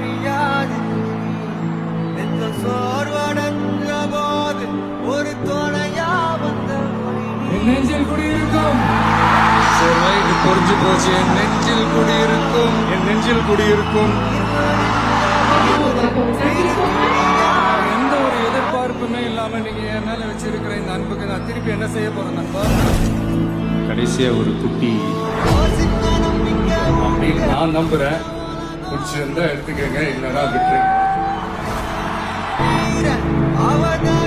புரியாது எந்த சோர்வடைஞ்ச போது ஒரு துணையா வந்த என் நெஞ்சில் குடியிருக்கும். செவ்வாய்க்கு பொறிஞ்சு போச்சு. என் நெஞ்சில் குடியிருக்கும். என் நெஞ்சில் குடியிருக்கும். எந்த ஒரு எதிர்பார்ப்புமே இல்லாம நீங்க என் மேல வச்சிருக்கிற இந்த அன்புக்கு நான் திருப்பி என்ன செய்ய போறேன் நண்பா? கடைசியா ஒரு குட்டி அப்படின்னு நான் நம்புறேன். பிடிச்சிருந்தா எடுத்துக்கங்க, இல்லைன்னா விட்டுருங்க. அவதான்